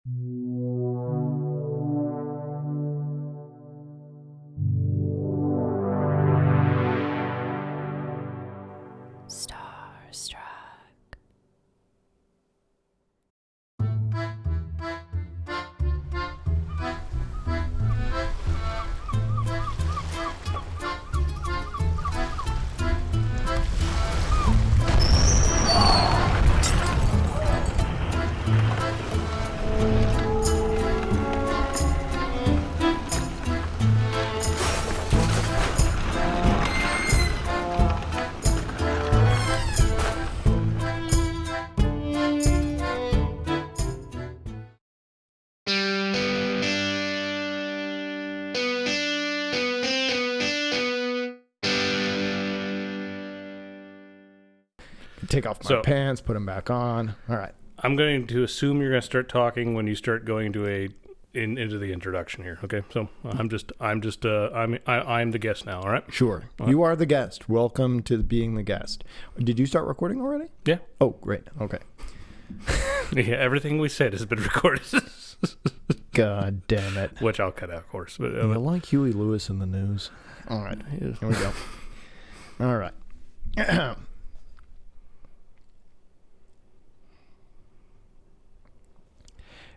Starstruck. Take off my pants, put them back on. All right. I'm going to assume you're going to start talking when you start going into into the introduction here. Okay, so I'm the guest now. All right. Sure. All right. You are the guest. Welcome to being the guest. Did you start recording already? Yeah. Oh, great. Okay. Yeah, everything we said has been recorded. God damn it. Which I'll cut out, of course. But you like Huey Lewis in the news. All right. Here we go. All right.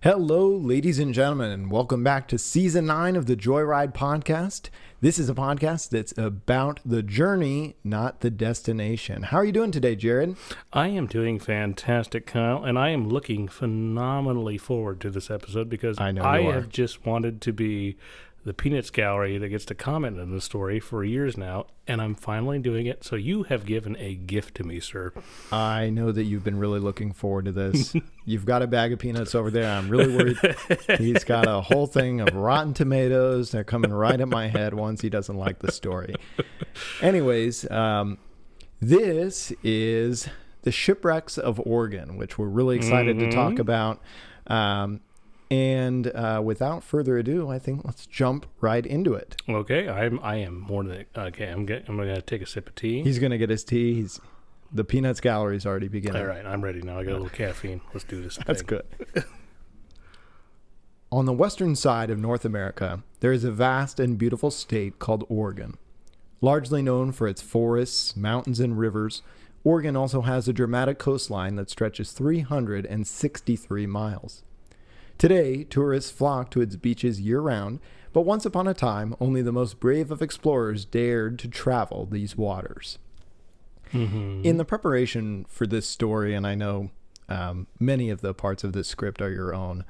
Hello, ladies and gentlemen, and welcome back to Season 9 of the Joyride podcast. This is a podcast that's about the journey, not the destination. How are you doing today, Jared? I am doing fantastic, Kyle, and I am looking phenomenally forward to this episode because I have just wanted to be the Peanuts Gallery that gets to comment on the story for years now, and I'm finally doing it. So you have given a gift to me, sir. I know that you've been really looking forward to this. You've got a bag of peanuts over there. I'm really worried. He's got a whole thing of rotten tomatoes. They're coming right at my head once he doesn't like the story. Anyways, this is the Shipwrecks of Oregon, which we're really excited to talk about. And without further ado, I think let's jump right into it. Okay, I am more than okay. I'm going to take a sip of tea. He's going to get his tea. The Peanuts Gallery is already beginning. All right, I'm ready now. I got a little caffeine. Let's do this. That's good. On the western side of North America, there is a vast and beautiful state called Oregon. Largely known for its forests, mountains, and rivers, Oregon also has a dramatic coastline that stretches 363 miles. Today, tourists flock to its beaches year-round, but once upon a time, only the most brave of explorers dared to travel these waters. Mm-hmm. In the preparation for this story, and I know many of the parts of this script are your own,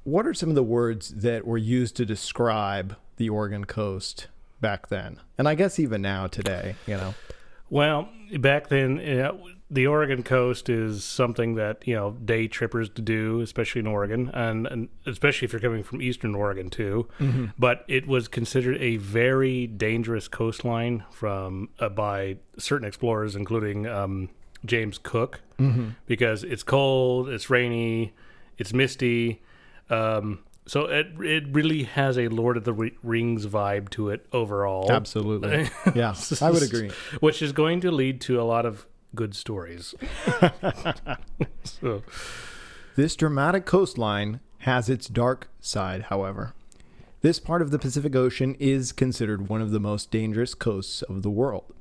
what are some of the words that were used to describe the Oregon coast back then? And I guess even now, today, you know? Well, back then, the Oregon coast is something that, day trippers do, especially in Oregon, and especially if you're coming from eastern Oregon, too. Mm-hmm. But it was considered a very dangerous coastline by certain explorers, including James Cook, because it's cold, it's rainy, it's misty. So it really has a Lord of the Rings vibe to it overall. Absolutely. Yeah, I would agree. Which is going to lead to a lot of good stories. This dramatic coastline has its dark side, however. This part of the Pacific Ocean is considered one of the most dangerous coasts of the world.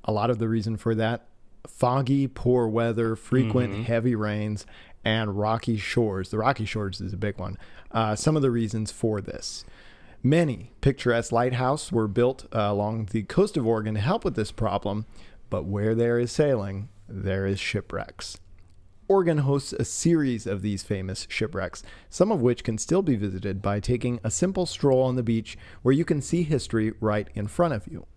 A lot of the reason for that: foggy, poor weather, frequent heavy rains, and rocky shores. The rocky shores is a big one. Some of the reasons for this. Many picturesque lighthouses were built along the coast of Oregon to help with this problem, but where there is sailing, there is shipwrecks. Oregon hosts a series of these famous shipwrecks, some of which can still be visited by taking a simple stroll on the beach where you can see history right in front of you.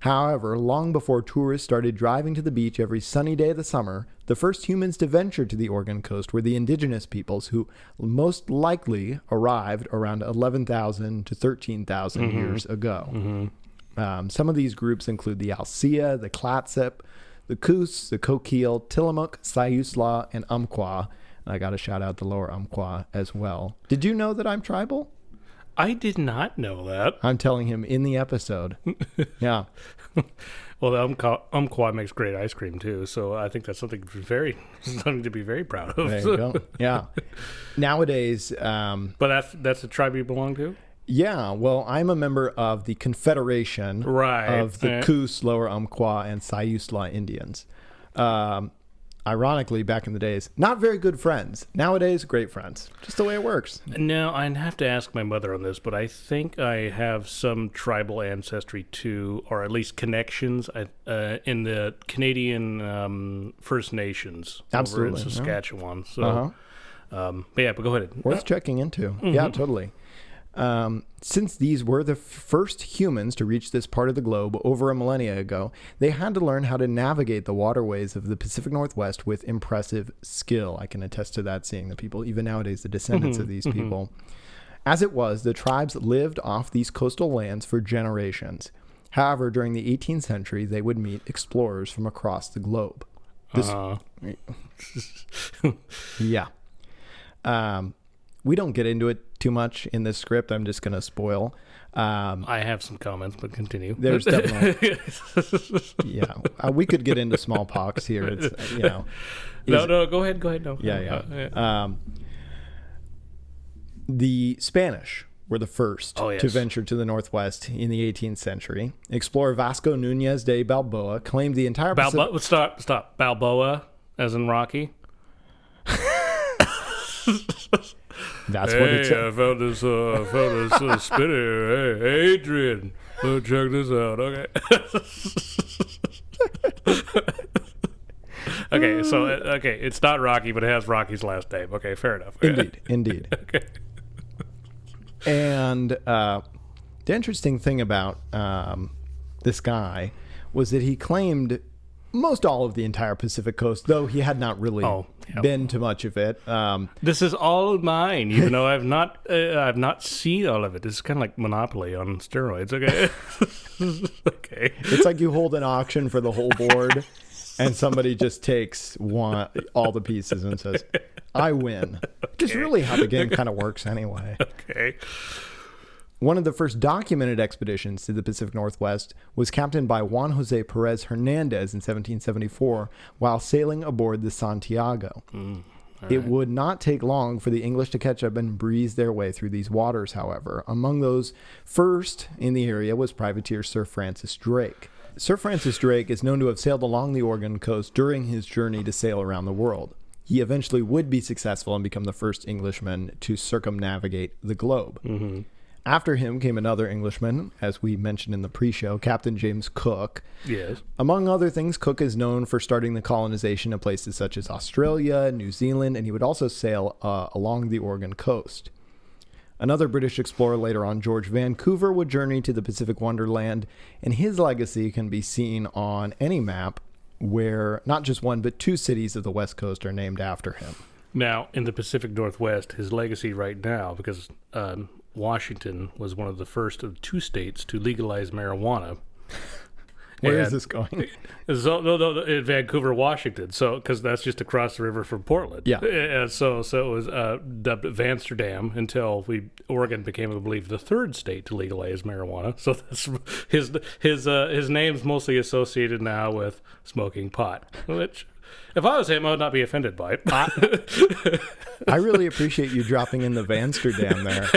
However, long before tourists started driving to the beach every sunny day of the summer, the first humans to venture to the Oregon coast were the indigenous peoples who most likely arrived around 11,000 to 13,000 years ago. Some of these groups include the Alsea, the Clatsop, the Coos, the Coquille, Tillamook, Siuslaw, and Umpqua. I got to shout out the lower Umpqua as well. Did you know that I'm tribal? I did not know that. I'm telling him in the episode. Yeah. Well, the Umpqua makes great ice cream too, so I think that's something to be very proud of. There you go. Yeah. Nowadays, but that's the tribe you belong to? yeah, well, I'm a member of the Confederation of the Coos, Lower Umpqua, and Siuslaw Indians. Ironically, back in the days, not very good friends. Nowadays, great friends. Just the way it works. Now, I'd have to ask my mother on this, but I think I have some tribal ancestry too, or at least connections in the Canadian First Nations over in Saskatchewan. So, but yeah, but go ahead. Worth checking into. Mm-hmm. Yeah, totally. Since these were the first humans to reach this part of the globe over a millennia ago, they had to learn how to navigate the waterways of the Pacific Northwest with impressive skill. I can attest to that, seeing the people, even nowadays, the descendants of these people. As it was, the tribes lived off these coastal lands for generations. However, during the 18th century, they would meet explorers from across the globe. Yeah. We don't get into it too much in this script. I'm just going to spoil. I have some comments, but continue. There's definitely, yeah. We could get into smallpox here. It's No, go ahead. No. Yeah. The Spanish were the first to venture to the Northwest in the 18th century. Explorer Vasco Núñez de Balboa claimed the entire Pacific... Stop. Balboa, as in Rocky? That's what it's. I found this spinner. Hey, Adrian, check this out. Okay. Okay, it's not Rocky, but it has Rocky's last name. Okay, fair enough. Indeed. Okay. And the interesting thing about this guy was that he claimed most all of the entire Pacific coast, though he had not really been to much of it. This is all mine, even though I've not seen all of it. This is kind of like Monopoly on steroids. Okay. Okay. It's like you hold an auction for the whole board, and somebody just takes all the pieces and says, "I win." Which is really how the game kind of works, anyway. Okay. One of the first documented expeditions to the Pacific Northwest was captained by Juan Jose Perez Hernandez in 1774 while sailing aboard the Santiago. It would not take long for the English to catch up and breeze their way through these waters, however. Among those first in the area was privateer Sir Francis Drake. Sir Francis Drake is known to have sailed along the Oregon coast during his journey to sail around the world. He eventually would be successful and become the first Englishman to circumnavigate the globe. After him came another Englishman, as we mentioned in the pre-show, Captain James Cook. Yes. Among other things, Cook is known for starting the colonization of places such as Australia, New Zealand, and he would also sail along the Oregon coast. Another British explorer later on, George Vancouver, would journey to the Pacific Wonderland, and his legacy can be seen on any map where not just one, but two cities of the West Coast are named after him. Now, in the Pacific Northwest, his legacy right now, because Washington was one of the first of two states to legalize marijuana. Where is this going? In Vancouver, Washington. So, because that's just across the river from Portland. Yeah. And so it was dubbed Vansterdam until Oregon became, I believe, the third state to legalize marijuana. So that's his name's mostly associated now with smoking pot, which, if I was him, I would not be offended by it. I really appreciate you dropping in the Vansterdam there.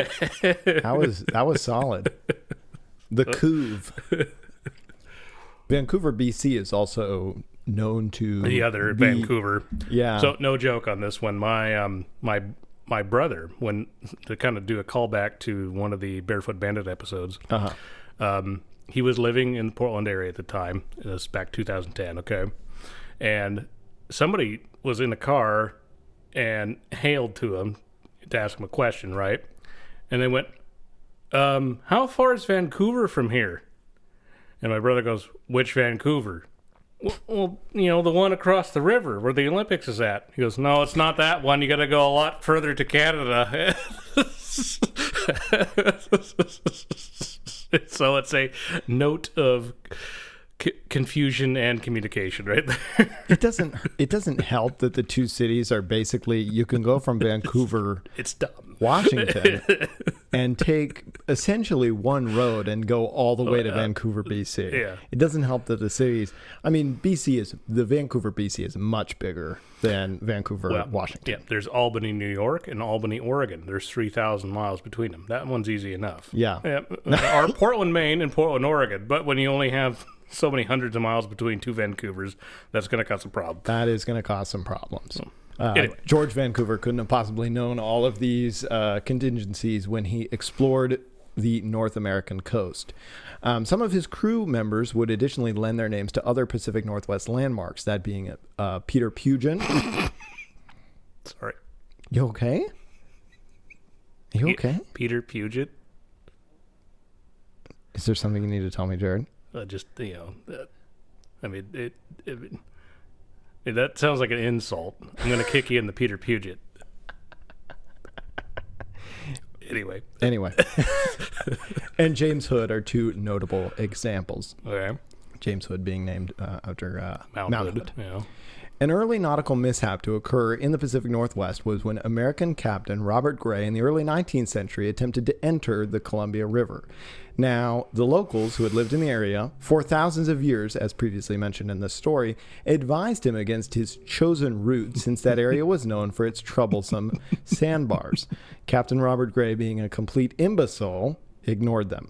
That was solid. The Couve. Vancouver, BC is also known to the other Vancouver. Yeah. So no joke on this one. My brother, when to kind of do a callback to one of the Barefoot Bandit episodes, he was living in the Portland area at the time. It was back 2010. Okay, and somebody was in a car and hailed to him to ask him a question, right? And they went, "How far is Vancouver from here?" And my brother goes, "Which Vancouver?" Well, the one across the river where the Olympics is at. He goes, "No, it's not that one. You got to go a lot further to Canada." So it's a note of confusion and communication right there. It doesn't help that the two cities are basically, you can go from Vancouver, it's dumb, Washington, and take essentially one road and go all the way to Vancouver, BC. Yeah. It doesn't help that the cities, the Vancouver, BC is much bigger than Vancouver, Washington. Yeah, there's Albany, New York, and Albany, Oregon. There's 3,000 miles between them. That one's easy enough. Yeah. Or Portland, Maine, and Portland, Oregon. But when you only have so many hundreds of miles between two Vancouvers, that's going to cause some problems. That is going to cause some problems. Anyway. George Vancouver couldn't have possibly known all of these contingencies when he explored the North American coast. Some of his crew members would additionally lend their names to other Pacific Northwest landmarks, that being Peter Puget. Sorry. You okay? You okay? Peter Puget? Is there something you need to tell me, Jared? That sounds like an insult. I'm going to kick you in the Peter Puget. Anyway. And James Hood are two notable examples. Okay. James Hood being named after Mount Hood. Yeah. An early nautical mishap to occur in the Pacific Northwest was when American captain Robert Gray in the early 19th century attempted to enter the Columbia River. Now, the locals who had lived in the area for thousands of years, as previously mentioned in the story, advised him against his chosen route since that area was known for its troublesome sandbars. Captain Robert Gray, being a complete imbecile, ignored them.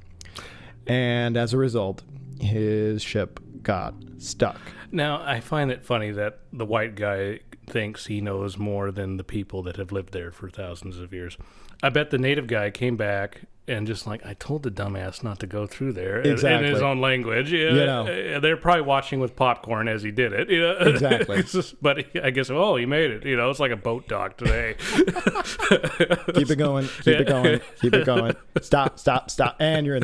And as a result, his ship got stuck. Now, I find it funny that the white guy thinks he knows more than the people that have lived there for thousands of years. I bet the native guy came back and just like, I told the dumbass not to go through there exactly. in his own language. They're probably watching with popcorn as he did it. Exactly. But I guess, he made it. It's like a boat dock today. Keep it going. Keep it going. Stop. And you're in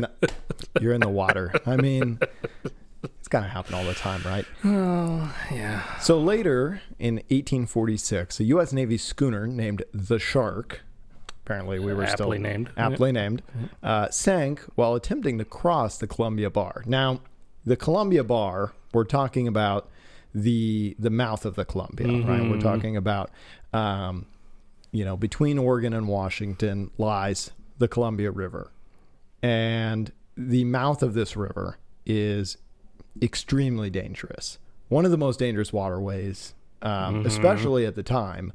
the water. I mean, it's gotta happen all the time, right? Oh, yeah. So later in 1846, a U.S. Navy schooner named the Shark, apparently we were aptly named, sank while attempting to cross the Columbia Bar. Now, the Columbia Bar, we're talking about the mouth of the Columbia, right? We're talking about, between Oregon and Washington lies the Columbia River. And the mouth of this river is extremely dangerous. One of the most dangerous waterways, especially at the time,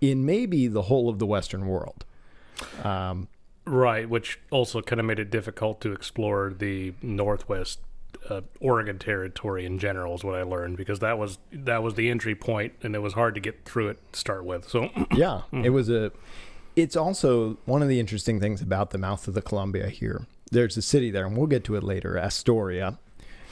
in maybe the whole of the Western world. Right, which also kind of made it difficult to explore the Northwest Oregon territory in general, is what I learned, because that was the entry point, and it was hard to get through it to start with. So yeah, it's also one of the interesting things about the mouth of the Columbia here. There's a city there, and we'll get to it later, Astoria.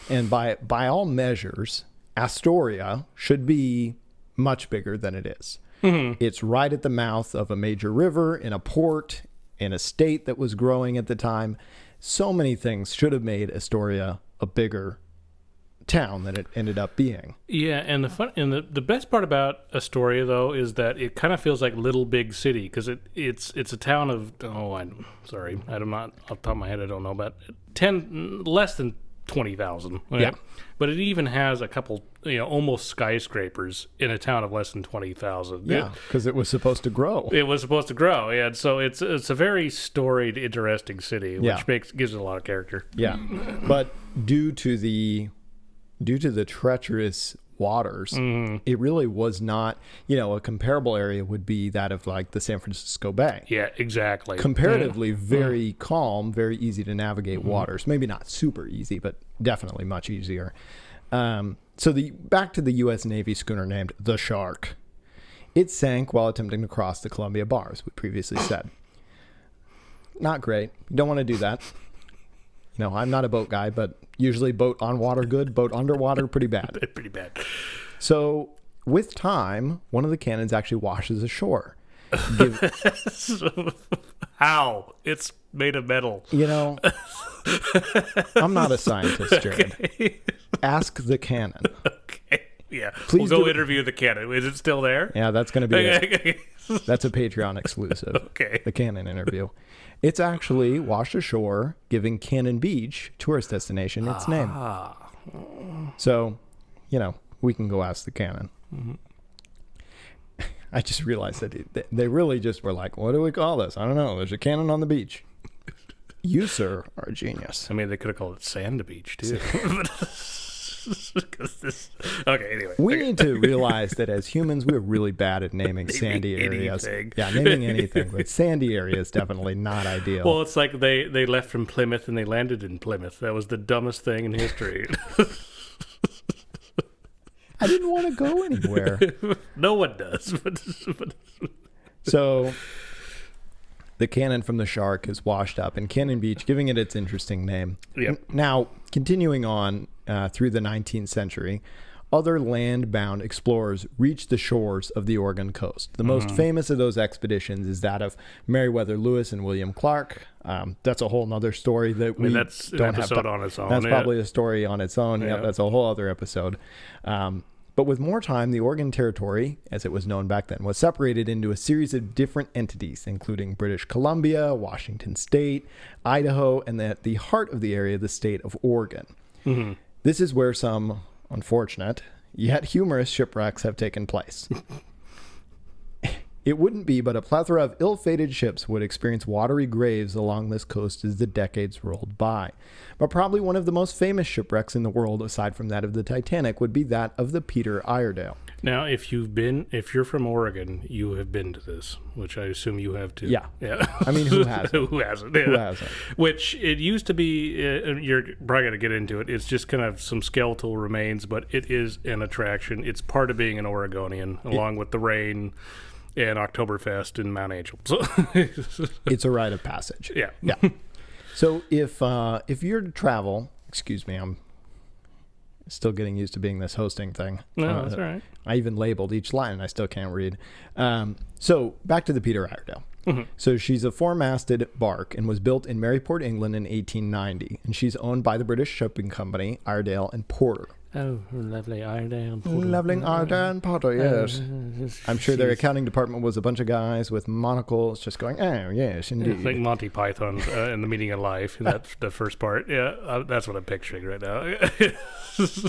And by all measures, Astoria should be much bigger than it is. It's right at the mouth of a major river, in a port, in a state that was growing at the time. So many things should have made Astoria a bigger town than it ended up being. Yeah, and the best part about Astoria, though, is that it kind of feels like Little Big City, because it's a town of I'm sorry, I'm not off the top of my head, I don't know, about less than 20,000. Right? Yeah. But it even has a couple, almost skyscrapers in a town of less than 20,000. Yeah, because it was supposed to grow. It was supposed to grow, yeah. And so it's a very storied, interesting city, which gives it a lot of character. Yeah, but due to the treacherous waters, it really was not, a comparable area would be that of like the San Francisco Bay. Yeah, exactly. Comparatively very calm, very easy to navigate waters. Maybe not super easy, but definitely much easier. So back to the U.S. Navy schooner named the Shark. It sank while attempting to cross the Columbia Bar, as we previously said. Not great. You don't want to do that. I'm not a boat guy, but usually boat on water good, boat underwater pretty bad. Pretty bad. So with time, one of the cannons actually washes ashore. How? It's made of metal. I'm not a scientist, Jared. Okay. Ask the cannon. Okay. Yeah. Please we'll go interview the cannon. Is it still there? Yeah, that's going to be that's a Patreon exclusive. Okay. The cannon interview. It's actually washed ashore, giving Cannon Beach, tourist destination, its name. So, we can go ask the cannon. I just realized that they really just were like, what do we call this? I don't know. There's a cannon on the beach. You, sir, are a genius. I mean, they could have called it Sand Beach, too. Okay, anyway. We need to realize that as humans, we're really bad at naming sandy areas. Anything. Yeah, naming anything, but sandy area is definitely not ideal. Well, it's like they left from Plymouth and they landed in Plymouth. That was the dumbest thing in history. I didn't want to go anywhere. No one does. So the cannon from the shark is washed up in Cannon Beach, giving it its interesting name. Yep. Now, continuing on through the 19th century, other land-bound explorers reached the shores of the Oregon coast. The most famous of those expeditions is that of Meriwether Lewis and William Clark. That's a whole nother story that we that's don't an have episode on its own. That's probably a story on its own. Yeah. Yep, that's a whole other episode. But with more time, the Oregon Territory, as it was known back then, was separated into a series of different entities, including British Columbia, Washington State, Idaho, and at the heart of the area, the state of Oregon. Mm-hmm. This is where some unfortunate, yet humorous shipwrecks have taken place. It wouldn't be, but a plethora of ill-fated ships would experience watery graves along this coast as the decades rolled by. But probably one of the most famous shipwrecks in the world, aside from that of the Titanic, would be that of the Peter Iredale. Now, if you're from Oregon, you have been to this, which I assume you have too. Yeah. Yeah. I mean, who hasn't? Who hasn't? Yeah. Who hasn't? Which it used to be, you're probably going to get into it. It's just kind of some skeletal remains, but it is an attraction. It's part of being an Oregonian, along with the rain and Oktoberfest in Mount Angel. So It's a rite of passage. yeah. Yeah. So if you're to travel, excuse me, I'm still getting used to being this hosting thing. No, that's all right. I even labeled each line and I still can't read. So back to the Peter Iredale. Mm-hmm. So she's a four-masted bark and was built in Maryport, England in 1890. And she's owned by the British shipping company Iredale and Porter. Oh, lovely Iredale and Porter. Lovely Iredale and Porter, yes. I'm sure their accounting department was a bunch of guys with monocles just going, oh, yes, indeed. It's like Monty Python in The Meaning of Life. That's the first part. Yeah, that's what I'm picturing right now.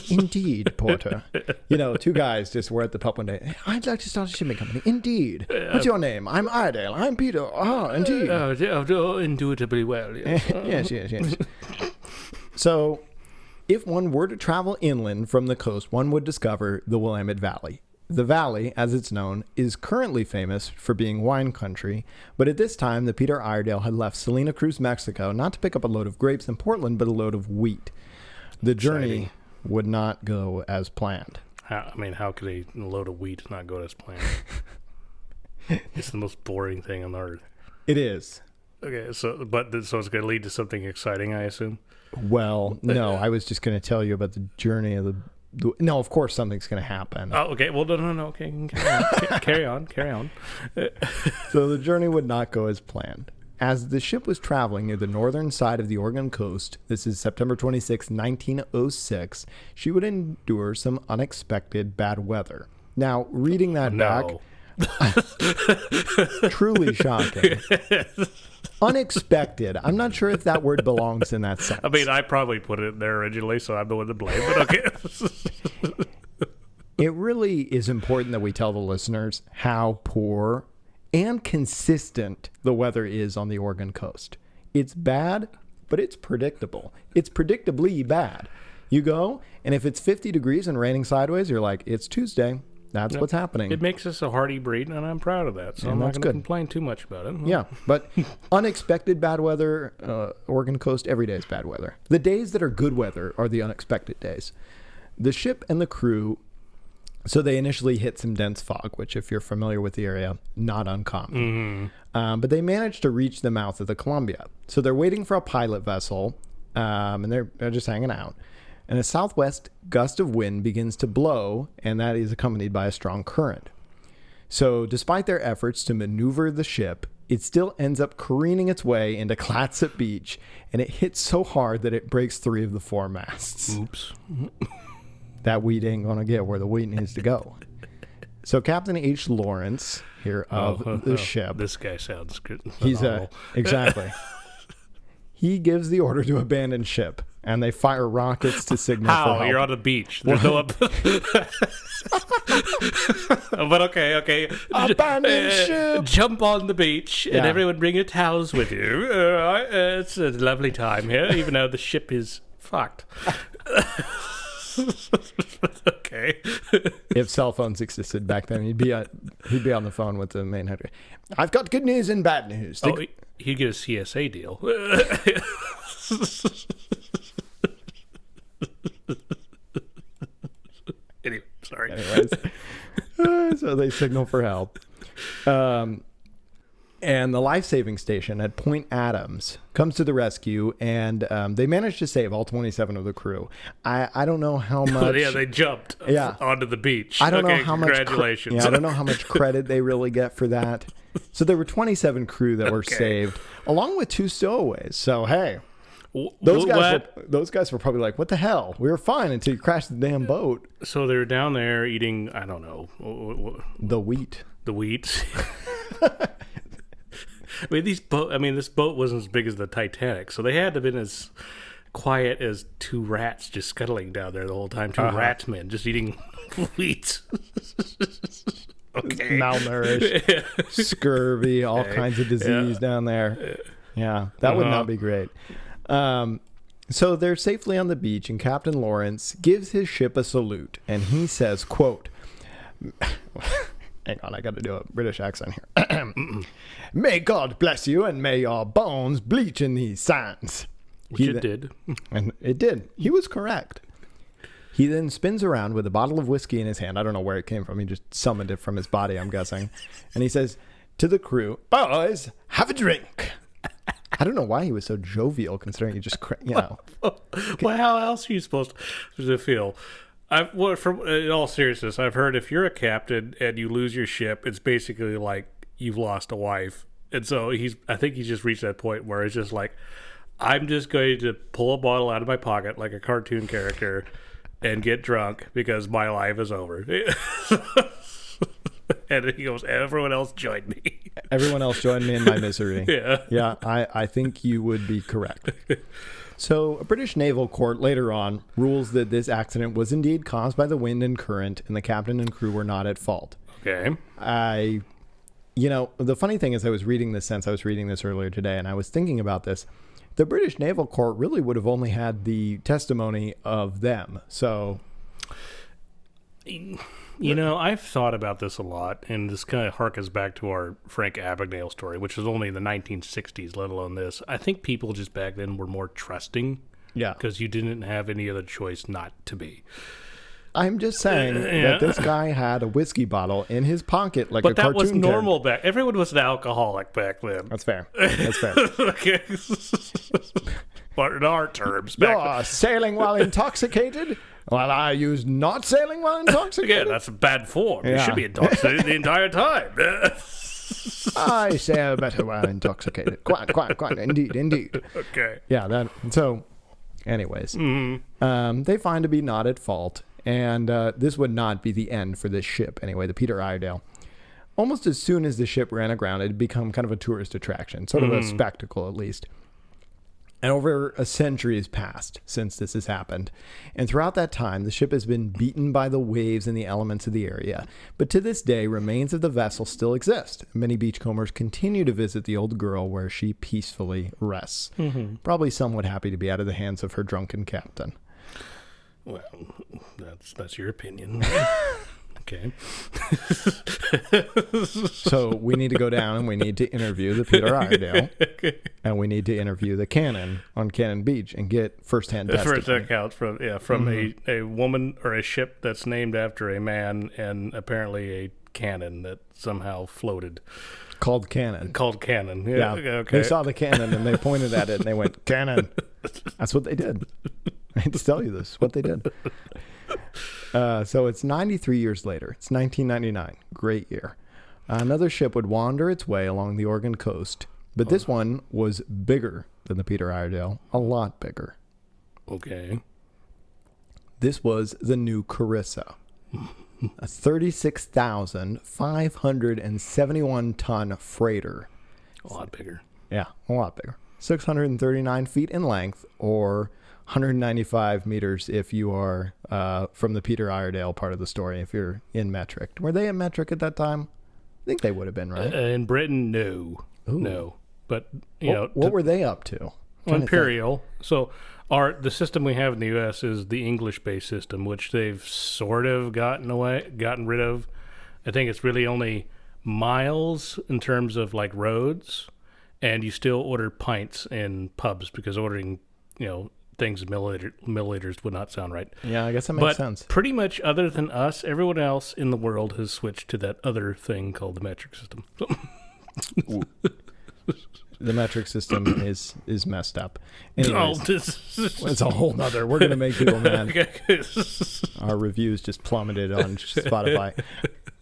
Indeed, Porter. You know, two guys just were at the pub one day. I'd like to start a shipping company. Indeed. What's your name? I'm Iredale. I'm Peter. Ah, indeed. Indubitably well. Yes. yes. So, if one were to travel inland from the coast, one would discover the Willamette Valley. The valley, as it's known, is currently famous for being wine country, but at this time, the Peter Iredale had left Salina Cruz, Mexico, not to pick up a load of grapes in Portland, but a load of wheat. The journey would not go as planned. How could a load of wheat not go as planned? It's the most boring thing on earth. It is. Okay, so it's going to lead to something exciting, I assume? Well, no, I was just going to tell you about the journey of the no, of course something's going to happen. Oh, okay. Well, no. Okay, carry on. So the journey would not go as planned. As the ship was traveling near the northern side of the Oregon coast, this is September 26, 1906, she would endure some unexpected bad weather. Now, reading that back, truly shocking. Unexpected. I'm not sure if that word belongs in that sentence. I mean, I probably put it there originally, so I'm the one to blame, but okay. It really is important that we tell the listeners how poor and consistent the weather is on the Oregon coast. It's bad, but it's predictable. It's predictably bad. You go, and if it's 50 degrees and raining sideways, you're like, it's Tuesday. That's what's happening. It makes us a hardy breed, and I'm proud of that. So I'm not going to complain too much about it. Yeah, but unexpected bad weather, Oregon coast, every day is bad weather. The days that are good weather are the unexpected days. The ship and the crew, so they initially hit some dense fog, which if you're familiar with the area, not uncommon. Mm-hmm. But they managed to reach the mouth of the Columbia. So they're waiting for a pilot vessel, and they're just hanging out. And a southwest gust of wind begins to blow, and that is accompanied by a strong current. So despite their efforts to maneuver the ship, it still ends up careening its way into Clatsop Beach, and it hits so hard that it breaks 3 of the 4 masts. Oops. That wheat ain't going to get where the wheat needs to go. So Captain H. Lawrence here of the ship. This guy sounds good. Exactly. He gives the order to abandon ship. and they fire rockets to signal for How? help. You're on a beach. There's no up. But okay. Abandoned ship. Jump on the beach, and Yeah. everyone bring your towels with you. It's a lovely time here, even though the ship is fucked. Okay. If cell phones existed back then, he'd be on the phone with the main header. I've got good news and bad news. Oh, he'd get a CSA deal. Anyway, sorry. Anyways, so they signal for help. And the life-saving station at Point Adams comes to the rescue, and they manage to save all 27 of the crew. I don't know how much... Yeah, they jumped onto the beach. I don't know how much... Congratulations. I don't know how much credit they really get for that. So there were 27 crew that were saved, along with 2 stowaways. So, hey... Those guys were probably like, what the hell? We were fine until you crashed the damn boat. So they were down there eating, I don't know. The wheat. The wheat. This boat wasn't as big as the Titanic, so they had to have been as quiet as 2 rats just scuttling down there the whole time. 2 ratsmen just eating wheat. Okay. Malnourished, scurvy, all kinds of disease down there. Yeah, that would not be great. So they're safely on the beach, and Captain Lawrence gives his ship a salute, and he says, quote, hang on, I got to do a British accent here. May God bless you, and may your bones bleach in these sands. Which it did. And it did. He was correct. He then spins around with a bottle of whiskey in his hand. I don't know where it came from. He just summoned it from his body, I'm guessing. And he says to the crew, boys, have a drink. I don't know why he was so jovial, considering he just, Well, how else are you supposed to feel? In all seriousness, I've heard if you're a captain and you lose your ship, it's basically like you've lost a wife. And so I think he's just reached that point where it's just like, I'm just going to pull a bottle out of my pocket like a cartoon character and get drunk because my life is over. And he goes, everyone else joined me. Everyone else joined me in my misery. Yeah, I think you would be correct. So a British naval court later on rules that this accident was indeed caused by the wind and current, and the captain and crew were not at fault. Okay. The funny thing is I was reading this earlier today, and I was thinking about this. The British naval court really would have only had the testimony of them. So... I've thought about this a lot, and this kind of harkens back to our Frank Abagnale story, which was only in the 1960s, let alone this. I think people just back then were more trusting. Yeah. Because you didn't have any other choice not to be. I'm just saying that this guy had a whiskey bottle in his pocket like a cartoon But that was normal character. Everyone was an alcoholic back then. That's fair. Okay. But in our terms, back You're sailing while intoxicated? Well, I use not sailing while intoxicated. Again, that's a bad form. Yeah. You should be intoxicated the entire time. I sail better while intoxicated. Quite, indeed. Okay. Yeah, so, anyways. They find to be not at fault, and this would not be the end for this ship, anyway, the Peter Iredale. Almost as soon as the ship ran aground, it had become kind of a tourist attraction, sort of a spectacle at least. And over a century has passed since this has happened. And throughout that time, the ship has been beaten by the waves and the elements of the area. But to this day, remains of the vessel still exist. Many beachcombers continue to visit the old girl where she peacefully rests. Probably somewhat happy to be out of the hands of her drunken captain. Well, that's your opinion. Okay. So we need to go down and we need to interview the Peter Iredale. And we need to interview the cannon on Cannon Beach and get firsthand testimony. First account from a woman or a ship that's named after a man and apparently a cannon that somehow floated. Called Cannon. Yeah. Okay. They saw the cannon and they pointed at it and they went, Cannon. That's what they did. I hate to tell you this, what they did. So it's 93 years later. It's 1999. Great year. Another ship would wander its way along the Oregon coast, but this one was bigger than the Peter Iredale. A lot bigger. Okay. This was the new Carissa. A 36,571 ton freighter. A lot bigger. Yeah, a lot bigger. 639 feet in length, or 195 meters if you are from the Peter Iredale part of the story, if you're in metric. Were they in metric at that time? I think they would have been, right? In Britain, no. Ooh. No. But, you know. What were they up to? Imperial. So the system we have in the U.S. is the English-based system, which they've sort of gotten rid of. I think it's really only miles in terms of like roads, and you still order pints in pubs because ordering, things in milliliters would not sound right. Yeah, I guess that makes sense. Pretty much other than us, everyone else in the world has switched to that other thing called the metric system. The metric system is messed up. Anyways, it's a whole nother. We're gonna make people mad. Our reviews just plummeted on Spotify.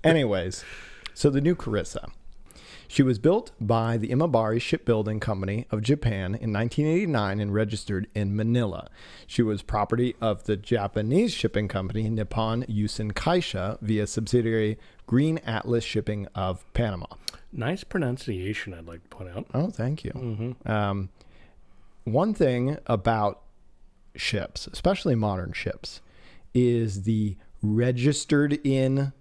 Anyways, so the new Carissa. She was built by the Imabari Shipbuilding Company of Japan in 1989 and registered in Manila. She was property of the Japanese shipping company Nippon Yusen Kaisha via subsidiary Green Atlas Shipping of Panama. Nice pronunciation, I'd like to point out. Oh, thank you. Mm-hmm. One thing about ships, especially modern ships, is the registered in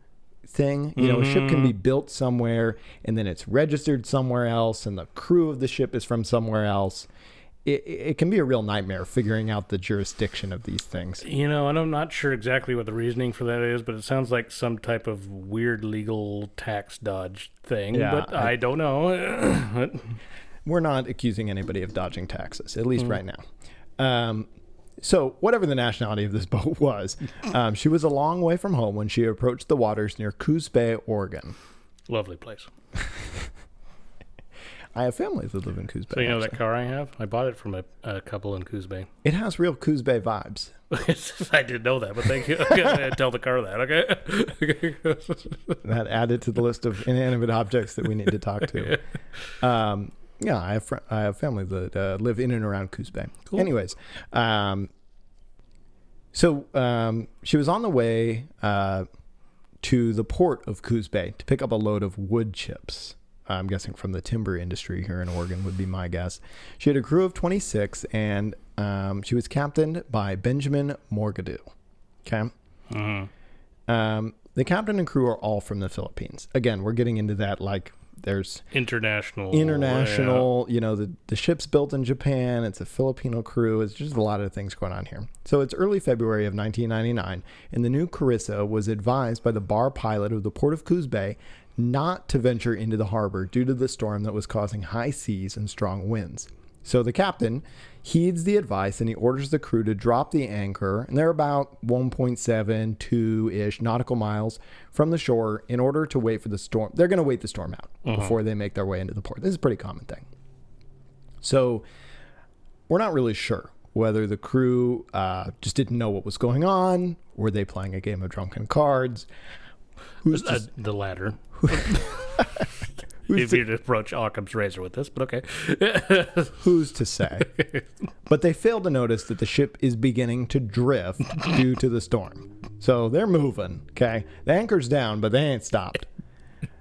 thing. A ship can be built somewhere and then it's registered somewhere else and the crew of the ship is from somewhere else. It can be a real nightmare figuring out the jurisdiction of these things. And I'm not sure exactly what the reasoning for that is, but it sounds like some type of weird legal tax dodge thing, but I don't know. We're not accusing anybody of dodging taxes, at least right now. So whatever the nationality of this boat was, she was a long way from home when she approached the waters near Coos Bay, Oregon. Lovely place. I have family that live in Coos Bay. So you know that car I have? I bought it from a couple in Coos Bay. It has real Coos Bay vibes. I didn't know that, but thank you. Okay, tell the car that, okay? That added to the list of inanimate objects that we need to talk to. Yeah, I have family that live in and around Coos Bay. Cool. Anyways, so she was on the way to the port of Coos Bay to pick up a load of wood chips. I'm guessing from the timber industry here in Oregon would be my guess. She had a crew of 26, and she was captained by Benjamin Morgadoo. Okay? Mm-hmm. The captain and crew are all from the Philippines. Again, we're getting into that like there's international, yeah. The ship's built in Japan. It's a Filipino crew. It's just a lot of things going on here. So it's early February of 1999, and the new Carissa was advised by the bar pilot of the port of Coos Bay not to venture into the harbor due to the storm that was causing high seas and strong winds. So the captain heeds the advice and he orders the crew to drop the anchor, and they're about 1.72-ish nautical miles from the shore in order to wait for the storm. They're going to wait the storm out before they make their way into the port. This is a pretty common thing. So we're not really sure whether the crew just didn't know what was going on. Were they playing a game of drunken cards? The latter. If you'd approach Occam's razor with this, but okay. Who's to say? But they fail to notice that the ship is beginning to drift due to the storm. So they're moving, okay? The anchor's down, but they ain't stopped.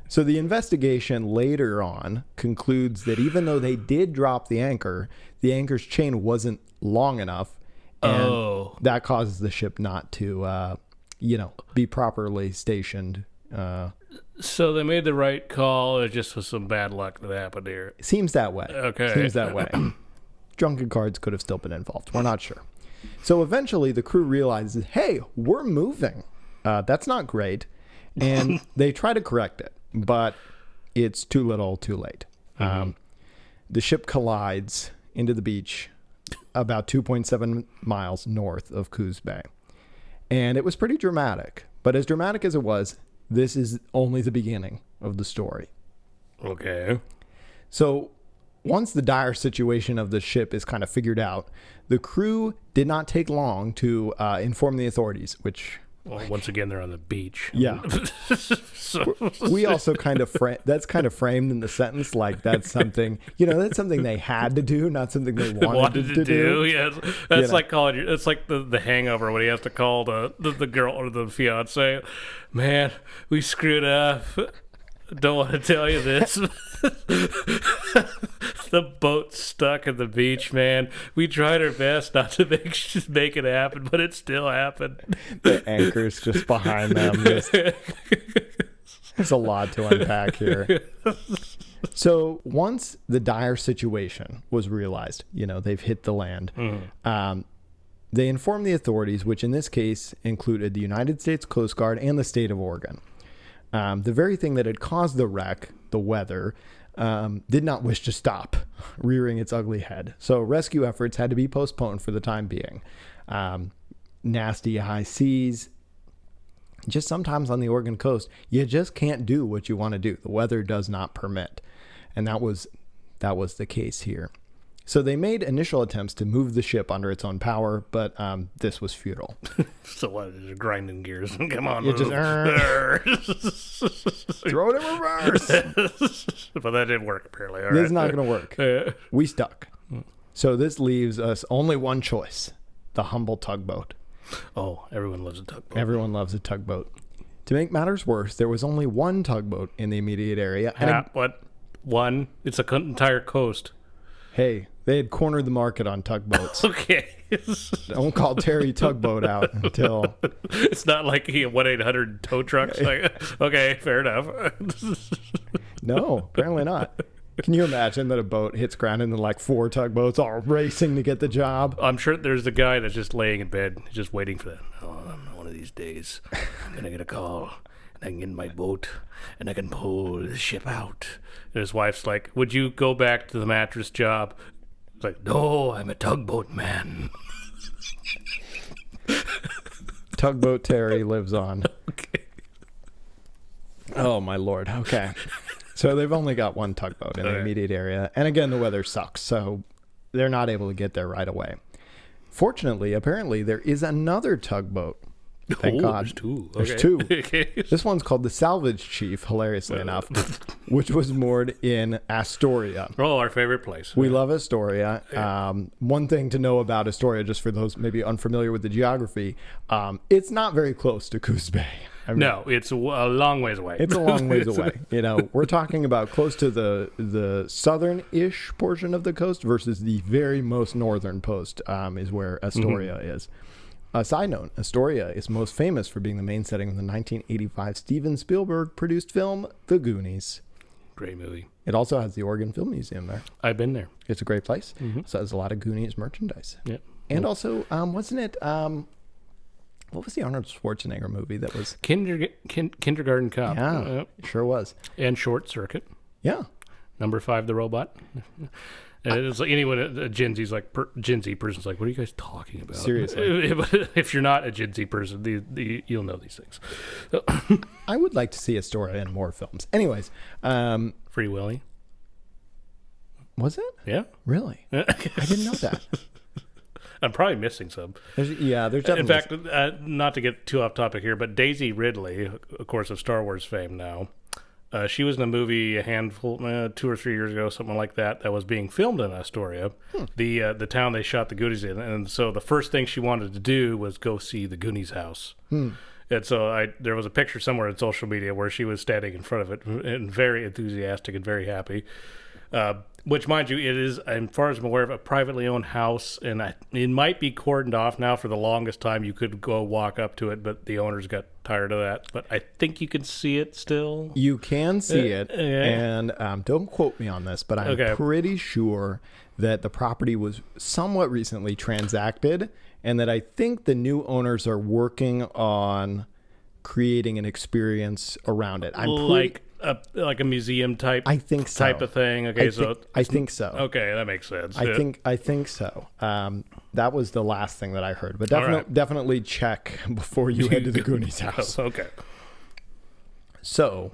So the investigation later on concludes that even though they did drop the anchor's chain wasn't long enough, and that causes the ship not to, be properly stationed. So they made the right call. It just was some bad luck that happened here. Seems that way. Okay. Seems that way. Drunken cards could have still been involved. We're not sure. So eventually the crew realizes, hey, we're moving. That's not great. And they try to correct it, but it's too little, too late. The ship collides into the beach about 2.7 miles north of Coos Bay. And it was pretty dramatic. But as dramatic as it was, this is only the beginning of the story. Okay. So once the dire situation of the ship is kind of figured out, the crew did not take long to inform the authorities, which... Well, once again, they're on the beach. Yeah. We also kind of that's kind of framed in the sentence like that's something, that's something they had to do, not something they wanted to do. Yes. That's like calling it's like the Hangover when he has to call the girl or the fiance. Man, we screwed up. don't want to tell you this. The boat's stuck at the beach, man. We tried our best not to make it happen, but it still happened. The anchor's just behind them. There's a lot to unpack here. So once the dire situation was realized, they've hit the land, they informed the authorities, which in this case included the United States Coast Guard and the state of Oregon. The very thing that had caused the wreck, the weather, did not wish to stop rearing its ugly head. So rescue efforts had to be postponed for the time being. Nasty high seas. Just sometimes on the Oregon coast, you just can't do what you want to do. The weather does not permit. And that was the case here. So they made initial attempts to move the ship under its own power, but this was futile. So what? Just grinding gears. Come on. You just throw it in reverse. But that didn't work, apparently. All This right. is not going to work. We stuck. So this leaves us only one choice, the humble tugboat. Oh, everyone loves a tugboat. Everyone loves a tugboat. To make matters worse, there was only one tugboat in the immediate area. And what? One? It's an entire coast. Hey, they had cornered the market on tugboats. Okay. Don't call Terry Tugboat out until... It's not like he had 1-800 tow trucks. Like, okay, fair enough. No, apparently not. Can you imagine that a boat hits ground and then like 4 tugboats all racing to get the job? I'm sure there's a guy that's just laying in bed, just waiting for that. Oh, one of these days, I'm going to get a call, and I can get in my boat, and I can pull the ship out. And his wife's like, would you go back to the mattress job? It's like, no, I'm a tugboat man. Tugboat Terry lives on. Okay. Oh, my Lord. Okay. So they've only got one tugboat in the immediate area. And again, the weather sucks, so they're not able to get there right away. Fortunately, apparently, there is another tugboat. Thank God. There's two. There's Okay. two. Okay. This one's called the Salvage Chief, hilariously enough, which was moored in Astoria. Oh, our favorite place. We love Astoria. One thing to know about Astoria, just for those maybe unfamiliar with the geography, it's not very close to Coos Bay. I mean, No, it's a long ways away. it's a long ways away. We're talking about close to the southern-ish portion of the coast versus the very most northern post is where Astoria is. A side note, Astoria is most famous for being the main setting of the 1985 Steven Spielberg-produced film, The Goonies. Great movie. It also has the Oregon Film Museum there. I've been there. It's a great place. So it has a lot of Goonies merchandise. Yep. And also, wasn't it... what was the Arnold Schwarzenegger movie that was... Kindergarten Cop. Yeah, sure was. And Short Circuit. Yeah. Number 5, the robot. And it's like anyone, a Gen Z person's like, what are you guys talking about? Seriously. If you're not a Gen Z person, you'll know these things. So, I would like to see Astoria in more films. Anyways. Free Willy. Was it? Yeah. Really? I didn't know that. I'm probably missing some. There's definitely... In fact, not to get too off topic here, but Daisy Ridley, of course, of Star Wars fame now, she was in a movie a handful, 2 or 3 years ago, something like that was being filmed in Astoria, the town they shot the Goonies in. And so the first thing she wanted to do was go see the Goonies house. And so there was a picture somewhere on social media where she was standing in front of it and very enthusiastic and very happy. Which, mind you, it is, as far as I'm aware of, a privately owned house, and it might be cordoned off now. For the longest time, you could go walk up to it, but the owners got tired of that. But I think you can see it still. You can see it, Yeah. and don't quote me on this, but I'm pretty sure that the property was somewhat recently transacted, and that I think the new owners are working on creating an experiance around it. Like a museum type. I think so. Type of thing. Okay, I think so. Okay, that makes sense. I think so. That was the last thing that I heard, but definitely check before you head to the Goonies house. Okay. So,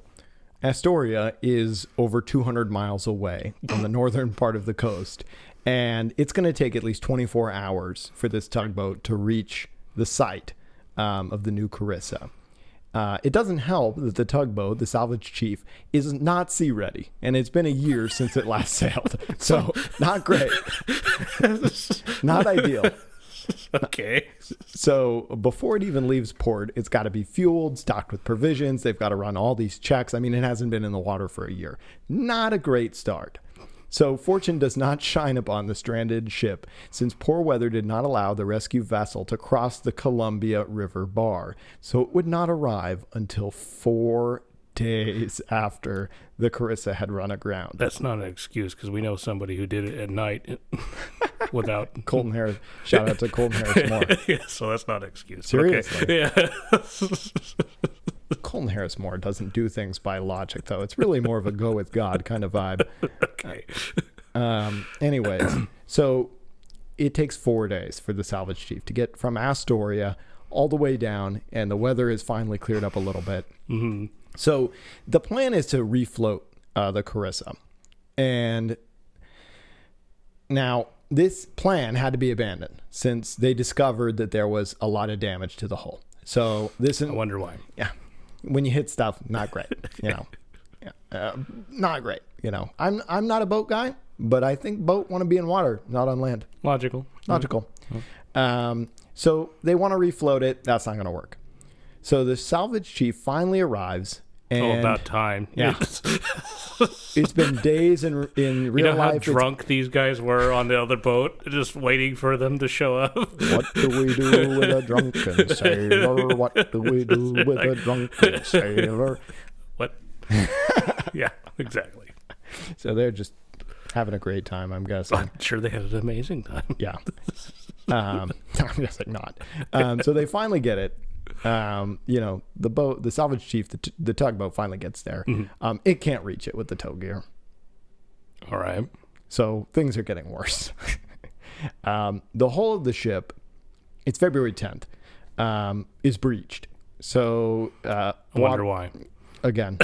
Astoria is over 200 miles away on the northern part of the coast, and it's going to take at least 24 hours for this tugboat to reach the site of the new Carissa. It doesn't help that the tugboat, the Salvage Chief, is not sea ready, and it's been a year since it last sailed. So, not great. Not ideal. Okay. So before it even leaves port, it's got to be fueled, stocked with provisions. They've got to run all these checks. I mean, it hasn't been in the water for a year. Not a great start. So fortune does not shine upon the stranded ship, since poor weather did not allow the rescue vessel to cross the Columbia River bar. So it would not arrive until 4 days after the Carissa had run aground. That's not an excuse, because we know somebody who did it at night without... Colton Harris. Shout out to Colton Harris Moore. Yeah, so that's not an excuse. Seriously. Okay. Yeah. Colton Harris Moore doesn't do things by logic, though. It's really more of a go with God kind of vibe. Okay. Anyways, so it takes 4 days for the salvage chief to get from Astoria all the way down, and the weather has finally cleared up a little bit. Mm-hmm. So the plan is to refloat the Carissa. And now this plan had to be abandoned since they discovered that there was a lot of damage to the hull. So this is... I wonder why. Yeah. When you hit stuff, not great, not great. I'm not a boat guy, but I think boat want to be in water, not on land. Logical. Mm-hmm. So they want to refloat it. That's not going to work. So the salvage chief finally arrives. And, about time. Yeah. It's been days in real life. You know how drunk these guys were on the other boat, just waiting for them to show up? What do we do with a drunken sailor? What do we do with a drunken sailor? What? Yeah, exactly. So they're just having a great time, I'm guessing. I'm sure they had an amazing time. Yeah. I'm guessing not. So they finally get it. The boat, the salvage chief, the tugboat finally gets there. Mm-hmm. It can't reach it with the tow gear. All right. So things are getting worse. The hull of the ship, it's February 10th, is breached. So I wonder why. Again.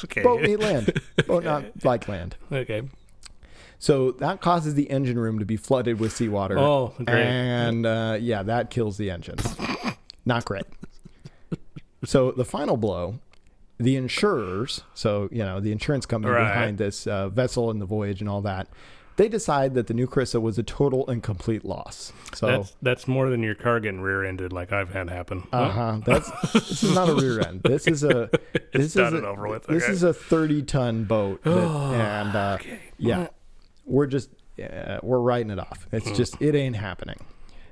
Okay. Boat need land. Boat not like land. Okay. So that causes the engine room to be flooded with seawater. Oh, great. And that kills the engine. Not great. So the final blow, the insurers, so, the insurance company behind this vessel and the voyage and all that, they decide that the new Carissa was a total and complete loss. So that's more than your car getting rear-ended like I've had happen. This is not a rear end. This is a this is a, over with. This is a 30-ton boat, we're just we're writing it off. It's just it ain't happening.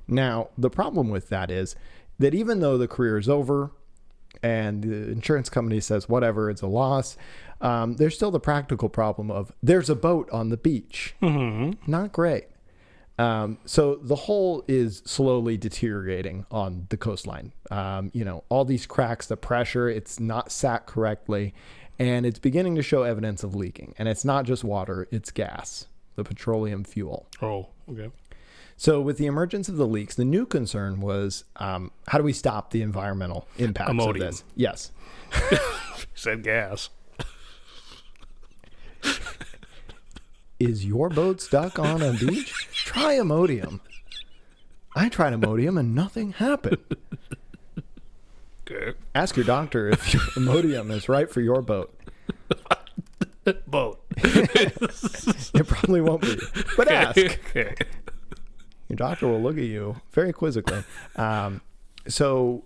Now the problem with that is that even though the career is over and the insurance company says whatever, it's a loss, there's still the practical problem of there's a boat on the beach. Mm-hmm. Not great. So the hull is slowly deteriorating on the coastline. All these cracks, the pressure, it's not sat correctly, and it's beginning to show evidence of leaking. And it's not just water, it's gas, the petroleum fuel. Oh, okay. So with the emergence of the leaks, the new concern was how do we stop the environmental impacts of this? Yes. Said gas. Is your boat stuck on a beach? Try Imodium. I tried Imodium and nothing happened. Okay. Ask your doctor if Imodium is right for your boat. Boat. It probably won't be, but ask. Okay. Your doctor will look at you very quizzically. So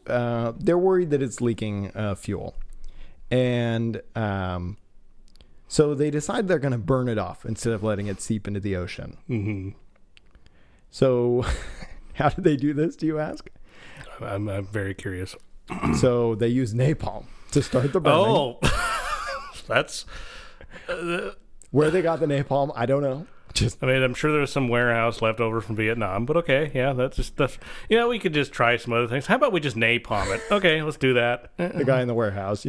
they're worried that it's leaking fuel. And so they decide they're going to burn it off instead of letting it seep into the ocean. Mm-hmm. So how did they do this, do you ask? I'm very curious. So they use napalm to start the burning. Oh, that's... Where they got the napalm, I don't know. I'm sure there's some warehouse left over from Vietnam, but okay, yeah, that's just stuff. We could just try some other things. How about we just napalm it? Okay, let's do that. The guy in the warehouse,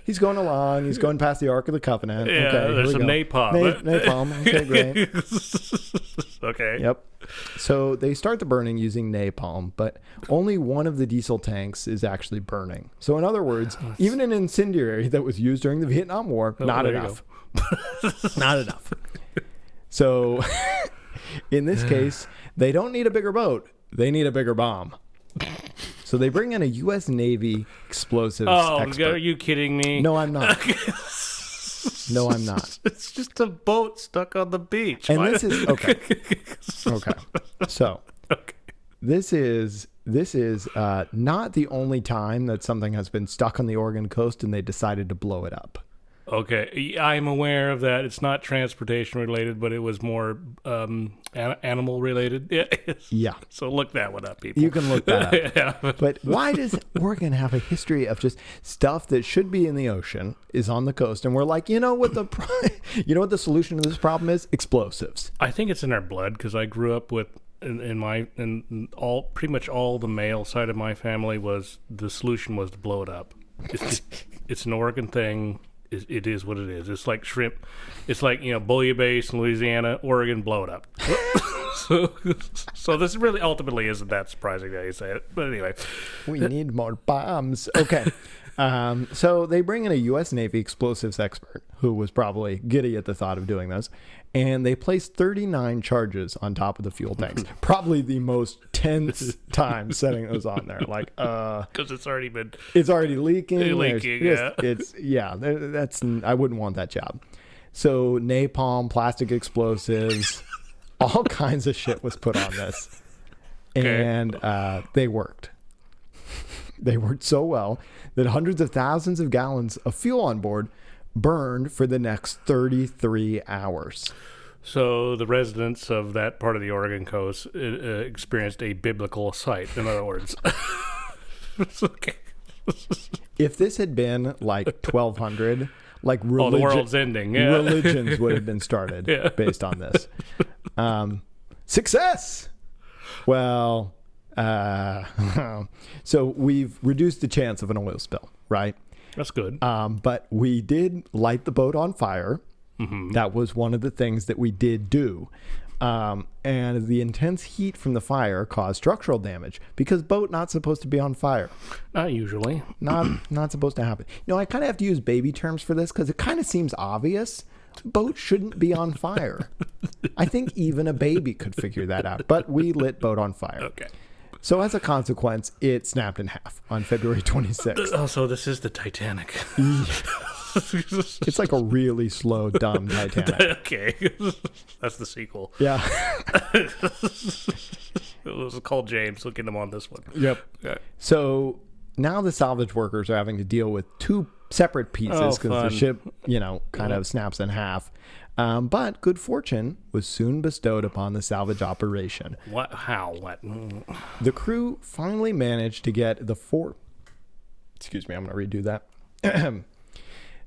he's going along. He's going past the Ark of the Covenant. Yeah, okay, there's some napalm. Napalm. Okay, great. Okay. Yep. So they start the burning using napalm, but only one of the diesel tanks is actually burning. So in other words, even an incendiary that was used during the Vietnam War, not enough. Not enough. So in this case, they don't need a bigger boat. They need a bigger bomb. So they bring in a U.S. Navy explosives expert. Are you kidding me? No, I'm not. No, I'm not. It's just a boat stuck on the beach. And this is... Okay. Okay. So this is not the only time that something has been stuck on the Oregon coast and they decided to blow it up. Okay, I'm aware of that. It's not transportation related, but it was more animal related. Yeah. So look that one up, people. You can look that up. Yeah. But why does Oregon have a history of just stuff that should be in the ocean is on the coast, and we're like, you know what the solution to this problem is? Explosives. I think it's in our blood because I grew up with pretty much all the male side of my family was the solution was to blow it up. It's an Oregon thing. It is what it is. It's like shrimp. It's like, bouillabaisse in Louisiana, Oregon, blow it up. So this really ultimately isn't that surprising that you say it. But anyway. We need more bombs. Okay. So they bring in a U.S. Navy explosives expert who was probably giddy at the thought of doing this. And they placed 39 charges on top of the fuel tanks. Probably the most tense time setting those on there. Like, because it's already leaking. Yeah. That's I wouldn't want that job. So napalm, plastic explosives, all kinds of shit was put on this. Okay. And they worked. They worked so well that hundreds of thousands of gallons of fuel on board burned for the next 33 hours. So the residents of that part of the Oregon coast experienced a biblical sight, in other words. Okay. If this had been like 1200, like the world's ending. Yeah. Religions would have been started based on this. Success! Well, so we've reduced the chance of an oil spill, right? That's good. But we did light the boat on fire. Mm-hmm. That was one of the things that we did do. And the intense heat from the fire caused structural damage because boat not supposed to be on fire. Not usually. Not supposed to happen. I kind of have to use baby terms for this because it kind of seems obvious. Boat shouldn't be on fire. I think even a baby could figure that out. But we lit boat on fire. Okay. So as a consequence, it snapped in half on February 26th. Oh, so this is the Titanic. It's like a really slow, dumb Titanic. Okay. That's the sequel. Yeah. It was called James. Look at him on this one. Yep. Okay. So now the salvage workers are having to deal with two separate pieces because the ship, kind of snaps in half. But good fortune was soon bestowed upon the salvage operation. What? How? What? The crew finally managed to get the Excuse me, I'm going to redo that.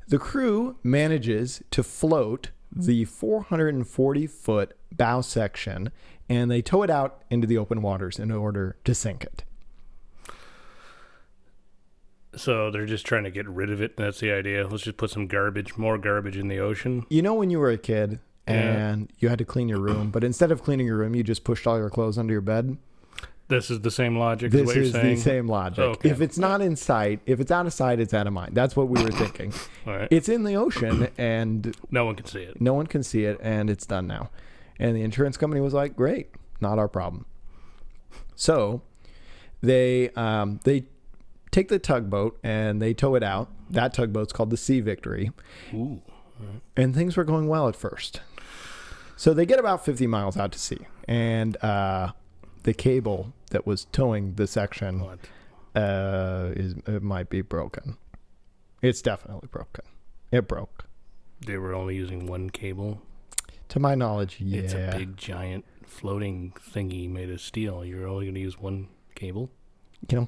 The crew manages to float the 440-foot bow section, and they tow it out into the open waters in order to sink it. So they're just trying to get rid of it. That's the idea. Let's just put some more garbage in the ocean. When you were a kid and you had to clean your room, but instead of cleaning your room, you just pushed all your clothes under your bed? This is the same logic. This is what you're is saying? the same logic. Okay. If it's not in sight, if it's out of sight, it's out of mind. That's what we were thinking. All right. It's in the ocean and no one can see it. No one can see it, and it's done now. And the insurance company was like, "Great, not our problem." So they take the tugboat and they tow it out. That tugboat's called the Sea Victory. Ooh. Right. And things were going well at first. So they get about 50 miles out to sea, and the cable that was towing the section it might be broken. It's definitely broken. It broke. They were only using one cable? To my knowledge, yeah. It's a big, giant floating thingy made of steel. You're only going to use one cable?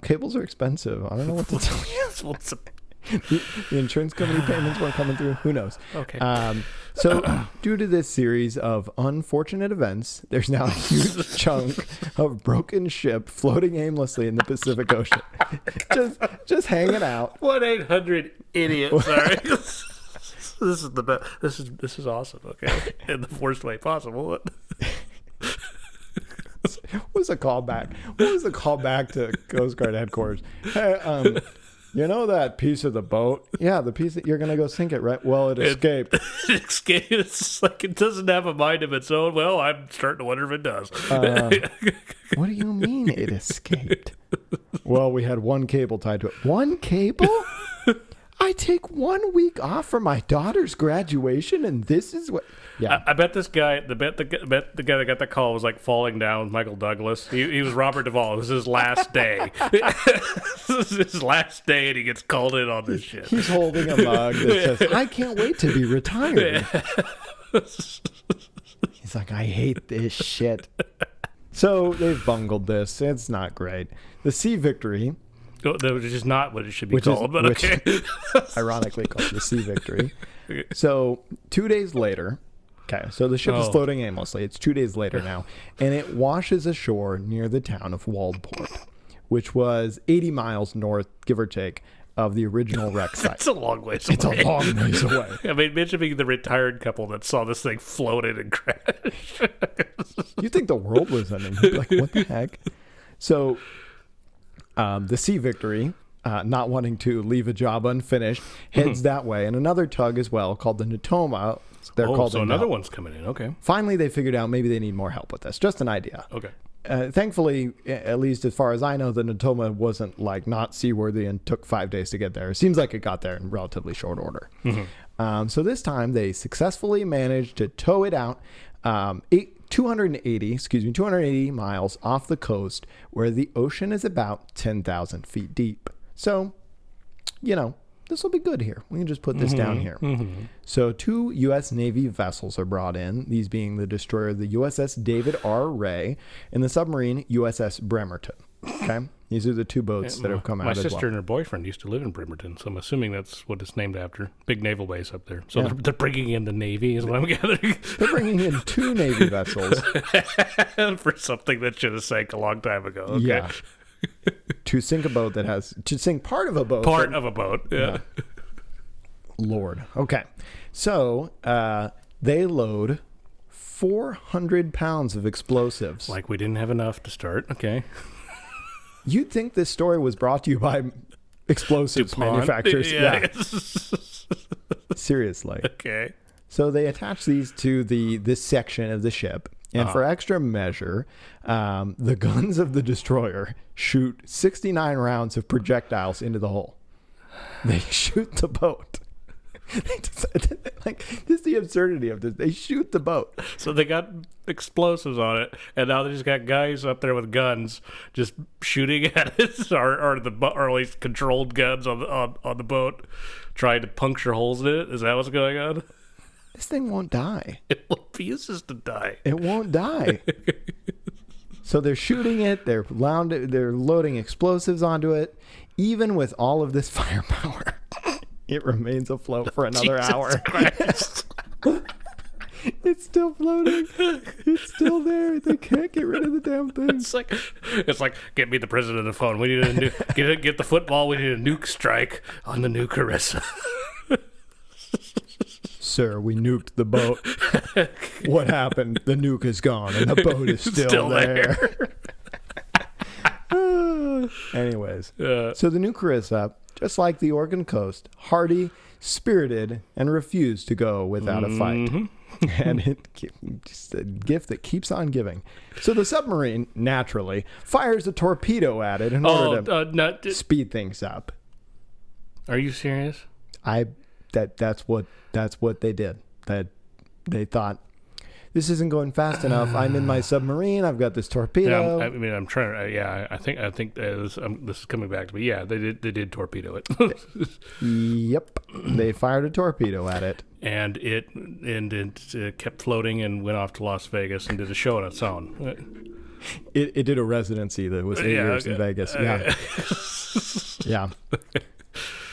Cables are expensive. I don't know what to tell you. The insurance company payments weren't coming through. Who knows? Okay. So due to this series of unfortunate events, there's now a huge chunk of broken ship floating aimlessly in the Pacific Ocean. just hanging out. 1-800-IDIOT. Sorry. This is the best. This is awesome. Okay. In the worst way possible. What was a callback? What was the callback to Coast Guard headquarters? Hey, that piece of the boat? Yeah, the piece that you're going to go sink it, right? Well, it escaped. It escaped. It's like it doesn't have a mind of its own. Well, I'm starting to wonder if it does. What do you mean it escaped? Well, we had one cable tied to it. One cable? I take 1 week off for my daughter's graduation, and this is what. Yeah, I bet this guy, the guy that got the call was like falling down with Michael Douglas. He was Robert Duvall. It was his last day. This is his last day, and he gets called in on this shit. He's holding a mug that says, "I can't wait to be retired." He's like, "I hate this shit." So they've bungled this. It's not great. The Sea Victory, Which is not what it should be called, but okay. Ironically called the Sea Victory. So 2 days later, okay, so the ship is floating aimlessly. It's 2 days later now, and it washes ashore near the town of Waldport, which was 80 miles north, give or take, of the original wreck site. It's a long ways away. It's a long ways away. I mean, imagine being the retired couple that saw this thing floated and crash. You think the world was ending. You'd be like, what the heck? So the Sea Victory, not wanting to leave a job unfinished, heads that way. And another tug as well called the Natoma. They're called so another one's coming in. Okay. Finally, they figured out maybe they need more help with this. Just an idea. Okay. Thankfully, at least as far as I know, the Natoma wasn't like not seaworthy and took 5 days to get there. It seems like it got there in relatively short order. So this time they successfully managed to tow it out 280 miles off the coast where the ocean is about 10,000 feet deep. So, this will be good here. We can just put this down here. So 2 U.S. Navy vessels are brought in, these being the destroyer, the USS David R. Ray, and the submarine USS Bremerton. Okay? These are the 2 boats that have come out as well. My sister and her boyfriend used to live in Bremerton, so I'm assuming that's what it's named after. Big naval base up there. So they're bringing in the Navy is what I'm gathering. They're bringing in 2 Navy vessels. For something that should have sank a long time ago. Okay? Yeah. To sink a boat to sink part of a boat. Part of a boat, yeah. Lord. Okay. So they load 400 pounds of explosives. Like we didn't have enough to start. Okay. You'd think this story was brought to you by explosives DuPont manufacturers. Yeah. Seriously. Okay. So they attach these to this section of the ship. And for extra measure, the guns of the destroyer shoot 69 rounds of projectiles into the hull. They shoot the boat. This is the absurdity of this. They shoot the boat. So they got explosives on it, and now they just got guys up there with guns just shooting at it, or at least controlled guns on the boat, trying to puncture holes in it. Is that what's going on? This thing won't die. It refuses to die. It won't die. So they're shooting it. They're loading explosives onto it. Even with all of this firepower, it remains afloat for another hour. It's still floating. It's still there. They can't get rid of the damn thing. It's like get me the president on the phone. We need a get the football. We need a nuke strike on the new Carissa. Sir, we nuked the boat. What happened? The nuke is gone and the boat is still there. Anyways, so the new Carissa, just like the Oregon coast, hardy, spirited, and refused to go without a fight. And just a gift that keeps on giving. So the submarine, naturally, fires a torpedo at it in order to speed things up. Are you serious? That's what they did. That they thought, this isn't going fast enough. I'm in my submarine. I've got this torpedo. Yeah, I'm trying to. I think this is coming back to me. Yeah, they did torpedo it. Yep, they fired a torpedo at it, and it kept floating and went off to Las Vegas and did a show on its own. It did a residency that was 8 years in Vegas. Yeah, yeah.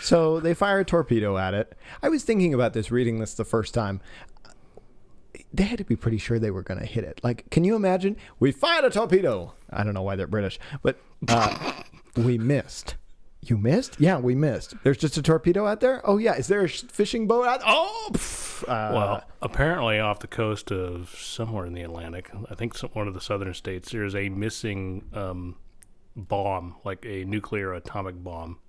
So they fire a torpedo at it. I was thinking about this, reading this the first time. They had to be pretty sure they were going to hit it. Like, can you imagine? We fired a torpedo. I don't know why they're British, but we missed. You missed? Yeah, we missed. There's just a torpedo out there? Oh, yeah. Is there a fishing boat out there? Oh! Well, apparently off the coast of somewhere in the Atlantic, I think one of the southern states, there's a missing bomb, like a nuclear atomic bomb,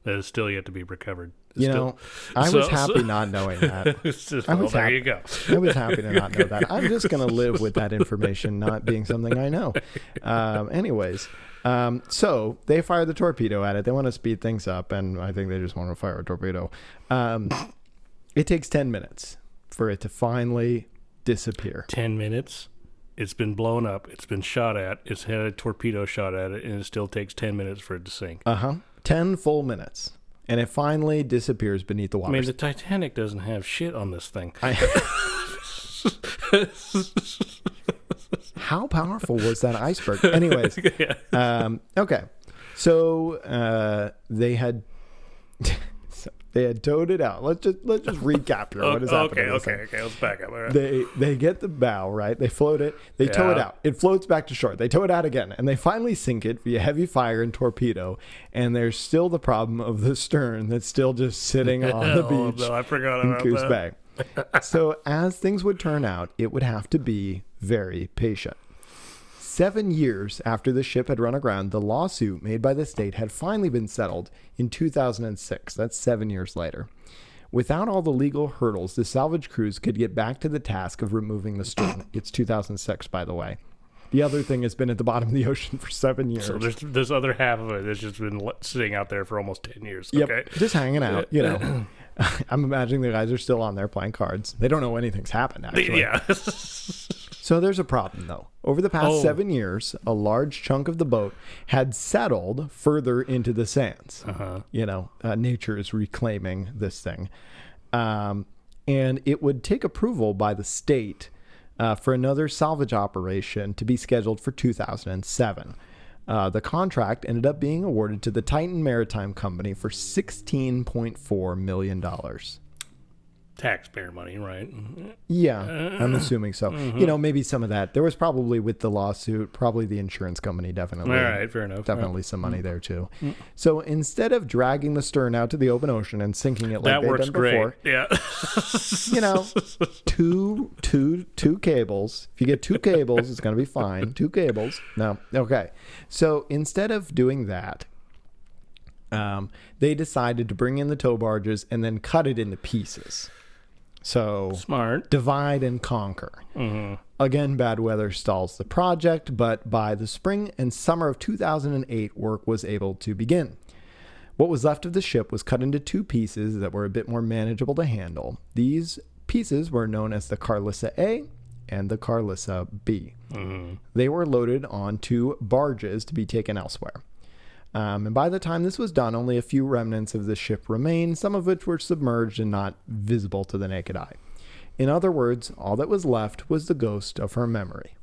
that is still yet to be recovered. I was happy not knowing that. There you go. I was happy to not know that. I'm just going to live with that information not being something I know. Anyways, So they fire the torpedo at it. They want to speed things up, and I think they just want to fire a torpedo. It takes 10 minutes for it to finally disappear. 10 minutes? It's been blown up. It's been shot at. It's had a torpedo shot at it, and it still takes 10 minutes for it to sink. 10 full minutes. And it finally disappears beneath the water. I mean, the Titanic doesn't have shit on this thing. How powerful was that iceberg? Anyways. Okay. So they had towed it out. Let's just recap here. What is happening? Okay. Let's back up. All right. They get the bow, right? They float it. They tow it out. It floats back to shore. They tow it out again, and they finally sink it via heavy fire and torpedo. And there's still the problem of the stern that's still just sitting on the beach. I forgot in about Coos that. Bay. So as things would turn out, it would have to be very patient. 7 years after the ship had run aground, the lawsuit made by the state had finally been settled in 2006. That's 7 years later. Without all the legal hurdles, the salvage crews could get back to the task of removing the stern. It's 2006, by the way. The other thing has been at the bottom of the ocean for 7 years. So there's this other half of it that's just been sitting out there for almost 10 years. Yep, Okay. just hanging out, I'm imagining the guys are still on there playing cards. They don't know anything's happened, actually. Yeah. So there's a problem, though. Over the past 7 years, a large chunk of the boat had settled further into the sands. Nature is reclaiming this thing. And it would take approval by the state for another salvage operation to be scheduled for 2007. The contract ended up being awarded to the Titan Maritime Company for $16.4 million. Taxpayer money, right? Yeah, I'm assuming so. Maybe some of that. There was probably with the lawsuit, probably the insurance company, definitely. All right, fair enough. Definitely some money there too. So instead of dragging the stern out to the open ocean and sinking it like they've done before, yeah. two cables. If you get two cables, it's going to be fine. Two cables. No, okay. So instead of doing that, they decided to bring in the tow barges and then cut it into pieces. So smart. Divide and conquer. Again, bad weather stalls the project, but by the spring and summer of 2008, work was able to begin. What was left of the ship was cut into two pieces that were a bit more manageable to handle. These pieces were known as the Carlissa A and the Carlissa B. They were loaded on two barges to be taken elsewhere. And by the time this was done, only a few remnants of the ship remained, some of which were submerged and not visible to the naked eye. In other words, all that was left was the ghost of her memory.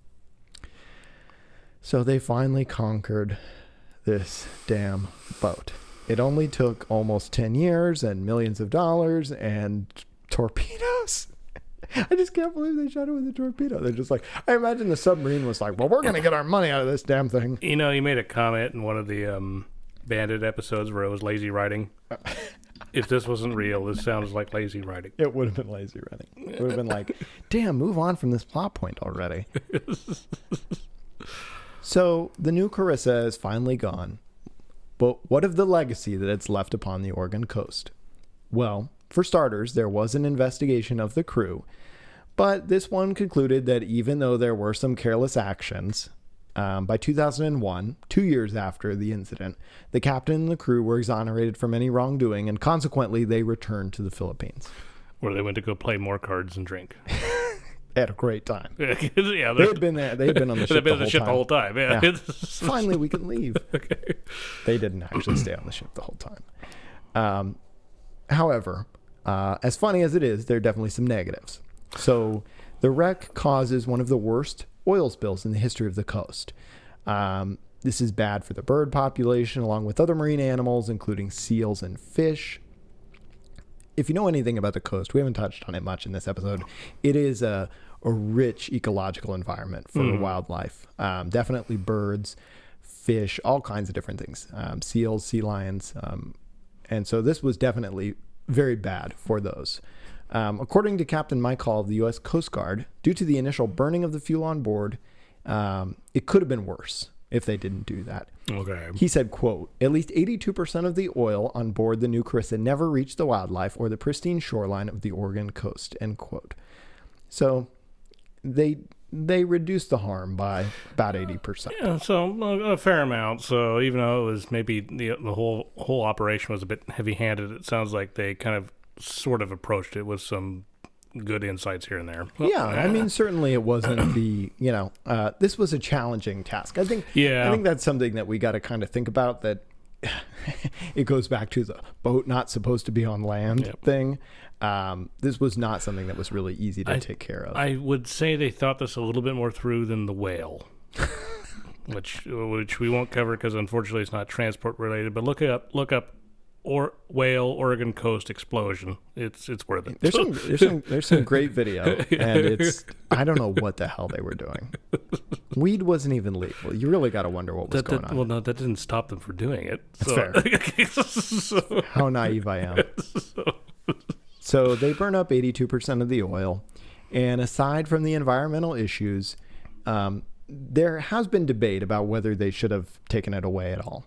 So they finally conquered this damn boat. It only took almost 10 years and millions of dollars and torpedoes. I just can't believe they shot it with a torpedo. They're just like, I imagine the submarine was like, well, we're going to get our money out of this damn thing. You made a comment in one of the Bandit episodes where it was lazy writing. If this wasn't real, this sounds like lazy writing. It would have been lazy writing. It would have been like, damn, move on from this plot point already. So the new Carissa is finally gone. But what of the legacy that it's left upon the Oregon coast? Well, for starters, there was an investigation of the crew, but this one concluded that even though there were some careless actions, by 2001, 2 years after the incident, the captain and the crew were exonerated from any wrongdoing, and consequently, they returned to the Philippines. Where they went to go play more cards and drink. They had a great time. Yeah, they had been there. They had been on the ship the whole time. Yeah. Finally, we can leave. Okay. They didn't actually stay on the ship the whole time. However, as funny as it is, there are definitely some negatives. So the wreck causes one of the worst oil spills in the history of the coast. This is bad for the bird population, along with other marine animals, including seals and fish. If you know anything about the coast, we haven't touched on it much in this episode. It is a rich ecological environment for wildlife. Definitely birds, fish, all kinds of different things. Seals, sea lions. And so this was definitely very bad for those. According to Captain Mike Hall of the U.S. Coast Guard, due to the initial burning of the fuel on board, it could have been worse if they didn't do that. Okay. He said, quote, at least 82% of the oil on board the new Carissa never reached the wildlife or the pristine shoreline of the Oregon coast, end quote. So they they reduced the harm by about 80%. Yeah, so a fair amount. So even though it was maybe the whole operation was a bit heavy-handed, it sounds like they kind of sort of approached it with some good insights here and there. Yeah, I mean, certainly it wasn't this was a challenging task. I think that's something that we got to kind of think about, that it goes back to the boat not supposed to be on land thing. This was not something that was really easy to take care of. I would say they thought this a little bit more through than the whale, which we won't cover because unfortunately it's not transport related. But look up whale Oregon coast explosion. It's worth it. There's some great video, and I don't know what the hell they were doing. Weed wasn't even legal. You really got to wonder what was going on. Well, no, that didn't stop them from doing it. That's fair. How naive I am. So they burn up 82% of the oil, and aside from the environmental issues, there has been debate about whether they should have taken it away at all.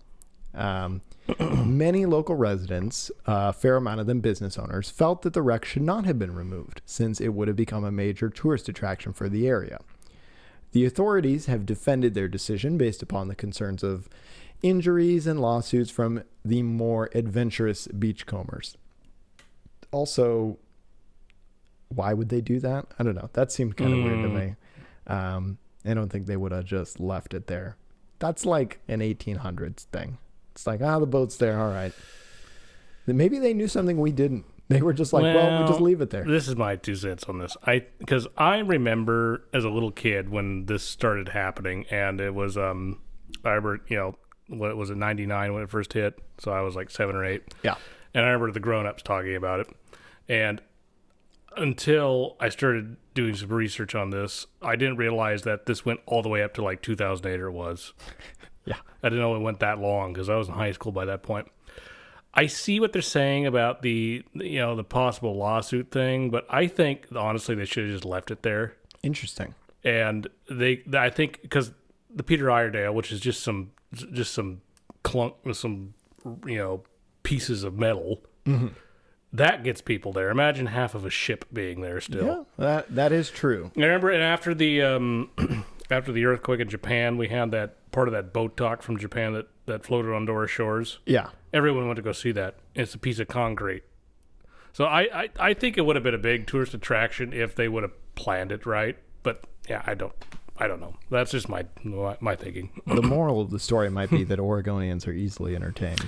Many local residents, a fair amount of them business owners, felt that the wreck should not have been removed, since it would have become a major tourist attraction for the area. The authorities have defended their decision based upon the concerns of injuries and lawsuits from the more adventurous beachcombers. Also, why would they do that? I don't know. That seemed kind of weird to me. I don't think they would have just left it there. That's like an 1800s thing. It's like, the boat's there. All right. Maybe they knew something we didn't. They were just like, well, we just leave it there. This is my 2 cents on this. Because I remember as a little kid when this started happening, and it was, I remember, what was it, 99 when it first hit? So I was like 7 or 8. Yeah. And I remember the grown-ups talking about it. And until I started doing some research on this, I didn't realize that this went all the way up to like 2008 or it was. Yeah. I didn't know it went that long because I was in high school by that point. I see what they're saying about the possible lawsuit thing, but I think, honestly, they should have just left it there. Interesting. And I think, because the Peter Iredale, which is just some clunk with some, pieces of metal, that gets people there. Imagine half of a ship being there still. Yeah, that is true. I remember, and after the after the earthquake in Japan, we had that part of that boat dock from Japan that floated onto our shores. Yeah. Everyone went to go see that. It's a piece of concrete. So I think it would have been a big tourist attraction if they would have planned it right. But yeah, I don't know. That's just my thinking. The moral of the story might be that Oregonians are easily entertained.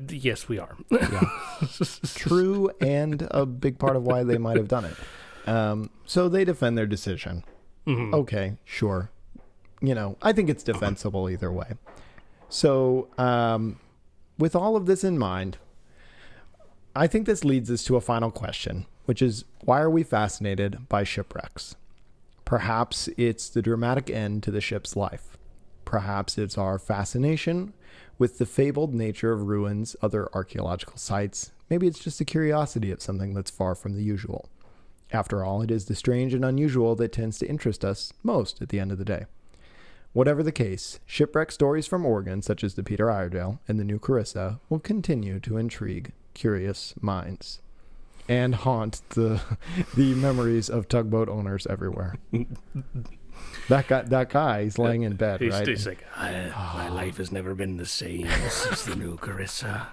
Yes, we are. Yeah. True, and a big part of why they might have done it. So they defend their decision. Mm-hmm. Okay, sure. I think it's defensible either way. So with all of this in mind, I think this leads us to a final question, which is, why are we fascinated by shipwrecks? Perhaps it's the dramatic end to the ship's life. Perhaps it's our fascination with the fabled nature of ruins, other archaeological sites. Maybe it's just a curiosity of something that's far from the usual. After all, it is the strange and unusual that tends to interest us most at the end of the day. Whatever the case, shipwreck stories from Oregon, such as the Peter Iredale and the New Carissa, will continue to intrigue curious minds and haunt the memories of tugboat owners everywhere. That guy, he's laying in bed, right? He's like, my life has never been the same since the New Carissa.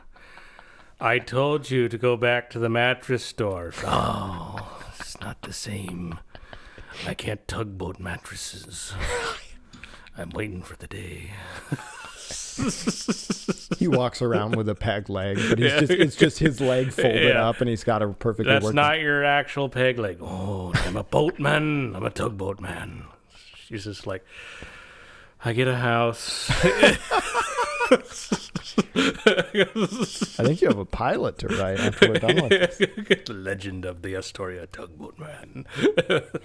I told you to go back to the mattress store. Oh, it's not the same. I can't tugboat mattresses. I'm waiting for the day. He walks around with a peg leg, but it's just his leg folded up, and he's got a perfectly That's working... not your actual peg leg. Oh, I'm a boatman. I'm a tugboat man. She's just like, I get a house. I think you have a pilot to write after we're done with this. The legend of the Astoria tugboat man.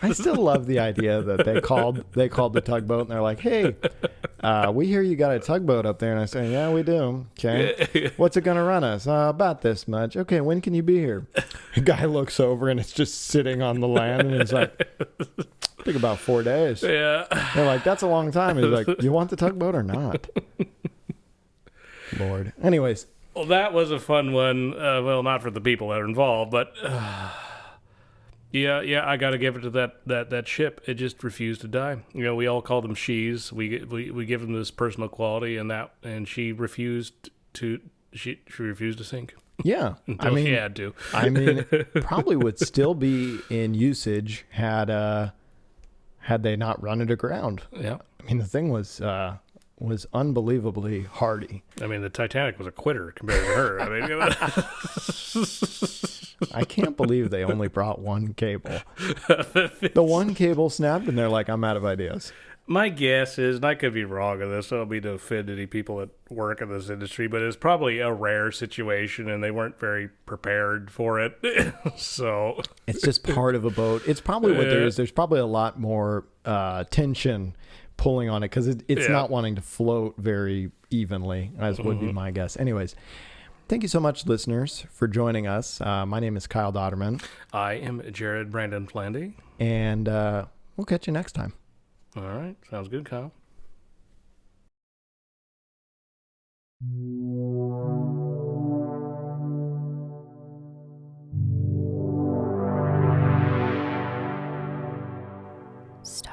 I still love the idea that they called the tugboat and they're like, hey, we hear you got a tugboat up there. And I say, yeah, we do. Okay. What's it going to run us? About this much. Okay, when can you be here? The guy looks over and it's just sitting on the land and he's like, I think about 4 days. Yeah. They're like, that's a long time. He's like, you want the tugboat or not? Lord. Anyways. Well, that was a fun one. Well, not for the people that are involved, but Yeah, I got to give it to that ship. It just refused to die. We all call them she's. We give them this personal quality, and she refused to she refused to sink. Yeah, Until she had to. I mean, probably would still be in usage had they not run it aground. Yeah. I mean, the thing was unbelievably hardy. I mean, the Titanic was a quitter compared to her. I mean, I can't believe they only brought one cable. The one cable snapped, and they're like, "I'm out of ideas." my guess is, and I could be wrong on this, I don't mean to offend any people that work in this industry, but it's probably a rare situation, and they weren't very prepared for it. So it's just part of a boat. It's probably what there is. There's probably a lot more tension pulling on it because it's not wanting to float very evenly, as would be my guess. Anyways, thank you so much, listeners, for joining us. My name is Kyle Dodderman. I am Jared Brandon Flandy. And we'll catch you next time. All right. Sounds good, Kyle. Stop.